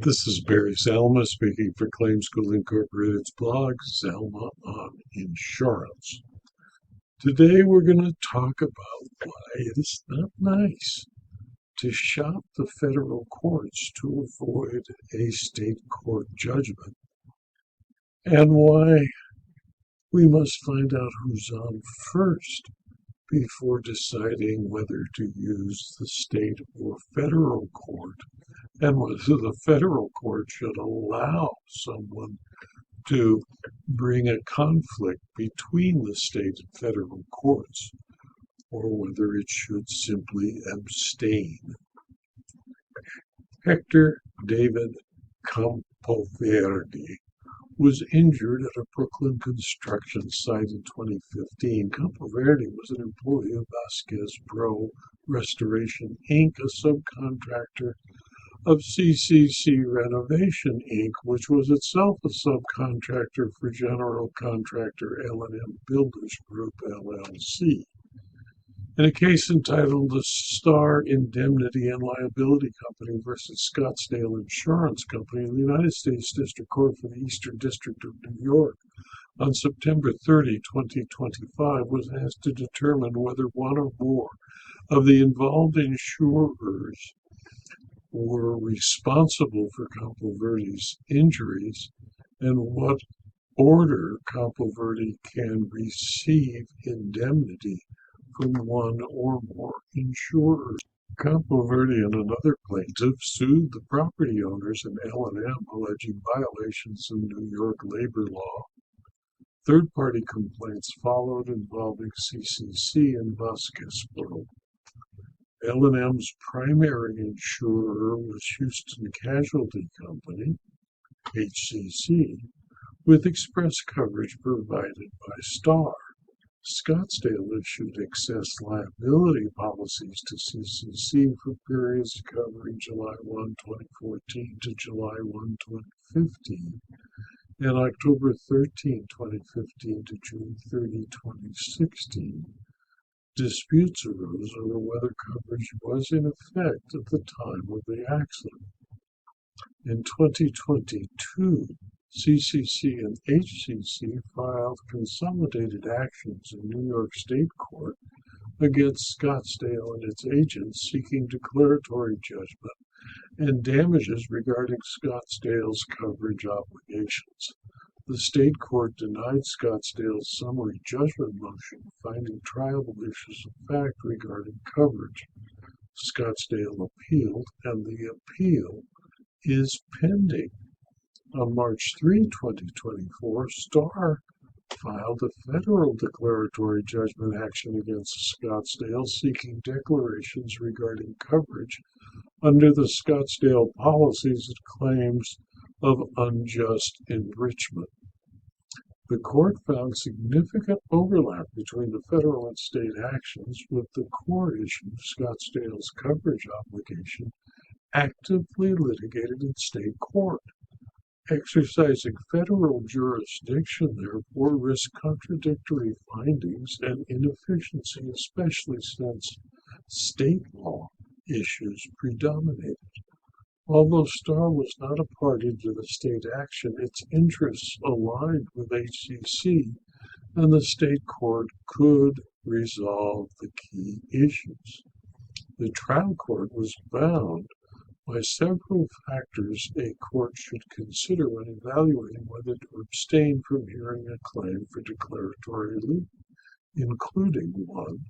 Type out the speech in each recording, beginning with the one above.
This is Barry Zalma speaking for Claim School Incorporated's blog, Zalma on Insurance. Today we're going to talk about why it is not nice to shop the federal courts to avoid a state court judgment, and why we must find out who's on first before deciding whether to use the state or federal court, and whether the federal court should allow someone to bring a conflict between the state and federal courts, or whether it should simply abstain. Hector David Campoverde was injured at a Brooklyn construction site in 2015. Camporverde was an employee of Vazquez Bro Restoration Inc, a subcontractor of C.C.C. Renovation Inc, which was itself a subcontractor for general contractor L&M Builders Group, LLC. In a case entitled the Starr Indemnity and Liability Company versus Scottsdale Insurance Company, the United States District Court for the Eastern District of New York on September 30, 2025, was asked to determine whether one or more of the involved insurers were responsible for Campoverde's injuries and what order Campoverde can receive indemnity from one or more insurers. Campoverde and another plaintiff sued the property owners and L&M, alleging violations of New York labor law. Third-party complaints followed involving C.C.C. and Vazquez Bro. L&M's primary insurer was Houston Casualty Company, HCC, with express coverage provided by Starr. Scottsdale issued excess liability policies to C.C.C. for periods covering July 1, 2014 to July 1, 2015, and October 13, 2015 to June 30, 2016. Disputes arose over whether coverage was in effect at the time of the accident. In 2022, C.C.C. and HCC filed consolidated actions in New York State Court against Scottsdale and its agents, seeking declaratory judgment and damages regarding Scottsdale's coverage obligations. The state court denied Scottsdale's summary judgment motion, finding triable issues of fact regarding coverage. Scottsdale appealed, and the appeal is pending. On March 3, 2024, Starr filed a federal declaratory judgment action against Scottsdale, seeking declarations regarding coverage under the Scottsdale policies and claims of unjust enrichment. The court found significant overlap between the federal and state actions, with the core issue of Scottsdale's coverage obligation actively litigated in state court. Exercising federal jurisdiction, therefore, risks contradictory findings and inefficiency, especially since state law issues predominated. Although Starr was not a party to the state action, its interests aligned with HCC, and the state court could resolve the key issues. The trial court was bound by several factors a court should consider when evaluating whether to abstain from hearing a claim for declaratory relief, including 1.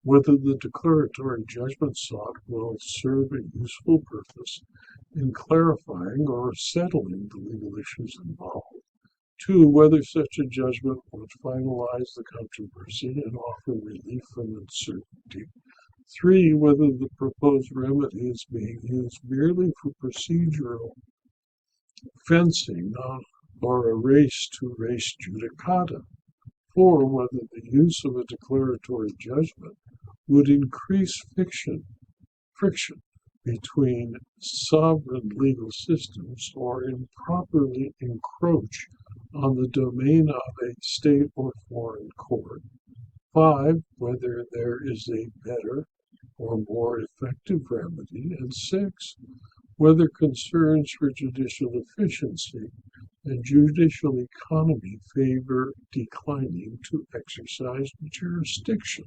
Whether the declaratory judgment sought will serve a useful purpose in clarifying or settling the legal issues involved. 2. Whether such a judgment would finalize the controversy and offer relief from uncertainty. 3. Whether the proposed remedy is being used merely for procedural fencing or a race to res judicata. 4. Whether the use of a declaratory judgment would increase friction between sovereign legal systems or improperly encroach on the domain of a state or foreign court. 5. Whether there is a better or more effective remedy. And 6. whether concerns for judicial efficiency and judicial economy favor declining to exercise jurisdiction.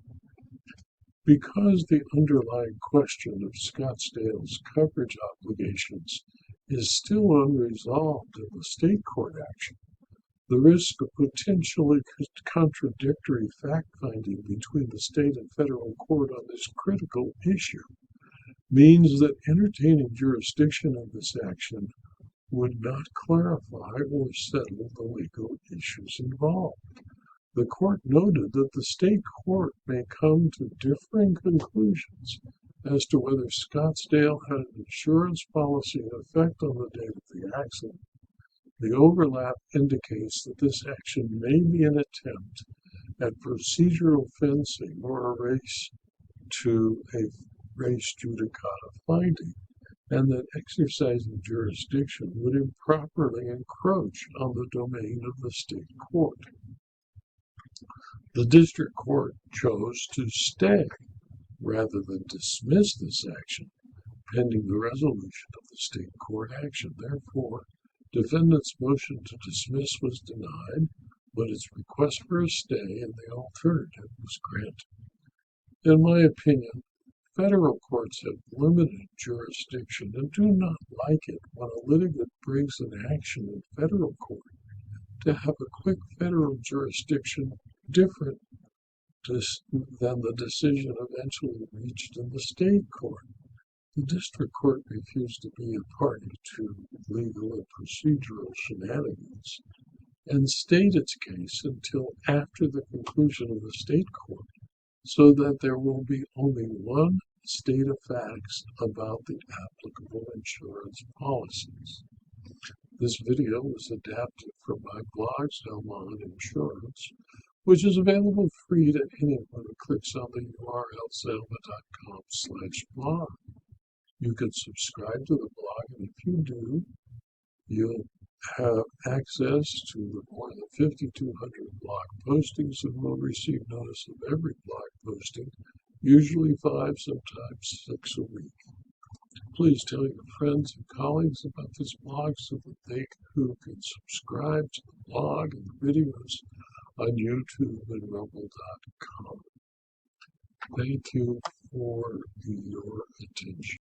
Because the underlying question of Scottsdale's coverage obligations is still unresolved in the state court action, the risk of potentially contradictory fact-finding between the state and federal court on this critical issue means that entertaining jurisdiction of this action would not clarify or settle the legal issues involved. The court noted that the state court may come to differing conclusions as to whether Scottsdale had an insurance policy in effect on the date of the accident. The overlap indicates that this action may be an attempt at procedural fencing or a race to a res judicata finding, and that exercising jurisdiction would improperly encroach on the domain of the state court. The district court chose to stay rather than dismiss this action pending the resolution of the state court action. Therefore, defendant's motion to dismiss was denied, but its request for a stay in the alternative was granted. In my opinion, federal courts have limited jurisdiction and do not like it when a litigant brings an action in federal court to have a quick federal jurisdiction different than the decision eventually reached in the state court. The district court refused to be a party to legal and procedural shenanigans and stayed its case until after the conclusion of the state court, so that there will be only one state of facts about the applicable insurance policies. This video was adapted from my blog, Salmon Insurance, which is available free to anyone who clicks on the URL salva.com/blog. You can subscribe to the blog, and if you do, you'll have access to the more than 5,200 blog postings and will receive notice of every blog posting, usually 5, sometimes 6 a week. Please tell your friends and colleagues about this blog so that they who can subscribe to the blog and the videos on YouTube and rumble.com. Thank you for your attention.